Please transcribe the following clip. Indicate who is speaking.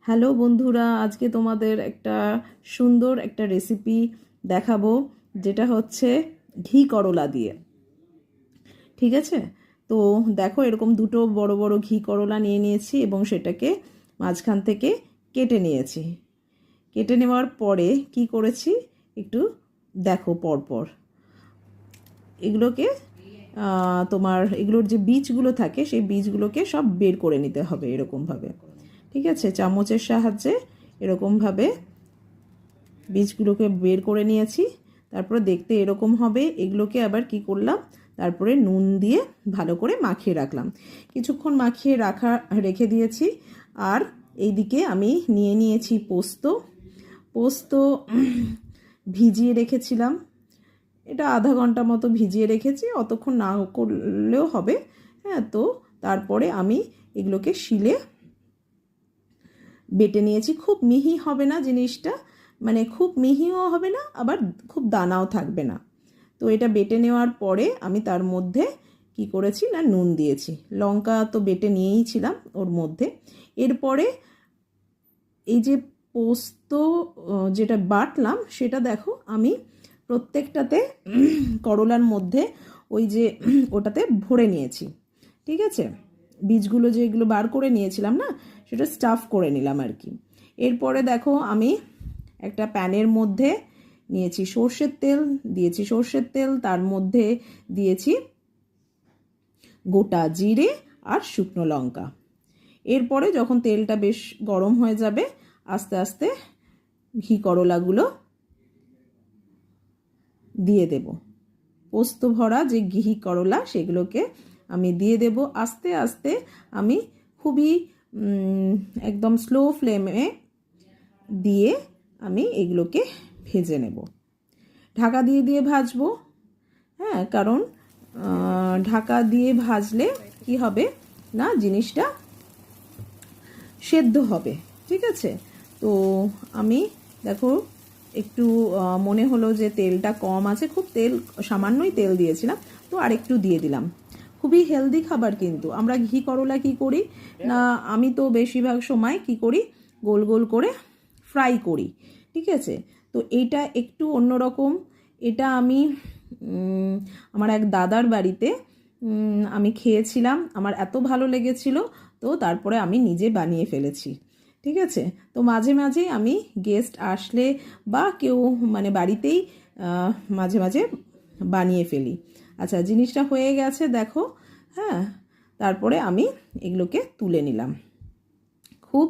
Speaker 1: Hello বন্ধুরা, আজকে তোমাদের একটা সুন্দর একটা রেসিপি দেখাবো, যেটা হচ্ছে ঘি করলা দিয়ে। ঠিক আছে, তো দেখো এরকম দুটো বড় বড় ঘি করলা নিয়ে নিয়েছি এবং সেটাকে মাঝখান থেকে কেটে নিয়েছি। কেটে নেওয়ার পরে কি করেছি একটু দেখো পরপর। এগুলোকে তোমার এগুলোর যে বীজগুলো থাকে সেই বীজগুলোকে সব বের করে নিতে হবে এরকমভাবে। ঠিক আছে, চামচের সাহায্যে এরকমভাবে বীজগুলোকে বের করে নিয়েছি। তারপরে দেখতে এরকম হবে। এগুলোকে আবার কি করলাম, তারপরে নুন দিয়ে ভালো করে মাখিয়ে রাখলাম। কিছুক্ষণ মাখিয়ে রেখে দিয়েছি। আর এইদিকে আমি নিয়ে নিয়েছি পোস্ত ভিজিয়ে রেখেছিলাম। এটা আধা ঘন্টা মতো ভিজিয়ে রেখেছি, অতক্ষণ না করলেও হবে। হ্যাঁ, তো তারপরে আমি এগুলোকে শিলে বেটে নিয়েছি। খুব মিহি হবে না জিনিসটা, মানে খুব মিহিও হবে না, আবার খুব দানাও থাকবে না। তো এটা বেটে নেওয়ার পরে আমি তার মধ্যে কি করেছি না, নুন দিয়েছি। লঙ্কা তো বেটে নিয়েই ছিলাম ওর মধ্যে। এরপরে এই যে পোস্ত যেটা বাটলাম সেটা দেখো আমি প্রত্যেকটাতে করলার মধ্যে ওই যে ওটাতে ভরে নিয়েছি। ঠিক আছে, বীজগুলো যেগুলো বার করে নিয়েছিলাম না, সেটা স্টাফ করে নিলাম আর কি। এরপরে দেখো আমি একটা প্যানের মধ্যে নিয়েছি সর্ষের তেল, দিয়েছি সর্ষের তেল, তার মধ্যে দিয়েছি গোটা জিরে আর শুকনো লঙ্কা। এরপরে যখন তেলটা বেশ গরম হয়ে যাবে, আস্তে আস্তে ঘি করলাগুলো দিয়ে দেব। পোস্ত ভরা যে ঘি করলা সেগুলোকে আমি দিয়ে দেব আস্তে আস্তে। আমি খুবই একদম স্লো ফ্লেমে দিয়ে আমি এগুলোকে ভেজে নেব। ঢাকা দিয়ে দিয়ে ভাজবো। হ্যাঁ, কারণ ঢাকা দিয়ে ভাজলে কি হবে না, জিনিসটা সেদ্ধ হবে। ঠিক আছে, তো আমি দেখো একটু মনে হলো যে তেলটা কম আছে, খুব সামান্যই তেল দিয়েছিলাম, তো আর একটু দিয়ে দিলাম। খুবই হেলদি খাবার কিন্তু। আমরা ঘি করলা কি করি না, আমি তো বেশিরভাগ সময় কি করি, গোল গোল করে ফ্রাই করি। ঠিক আছে, তো এইটা একটু অন্যরকম। এটা আমি আমার এক দাদার বাড়িতে আমি খেয়েছিলাম, আমার এত ভালো লেগেছিল, তো তারপরে আমি নিজে বানিয়ে ফেলেছি। ঠিক আছে, তো মাঝে মাঝে আমি গেস্ট আসলে বা কেউ মানে বাড়িতেই মাঝে মাঝে বানিয়ে ফেলি। আচ্ছা, জিনিসটা হয়ে গেছে দেখো। হ্যাঁ, তারপরে আমি এগুলোকে তুলে নিলাম। খুব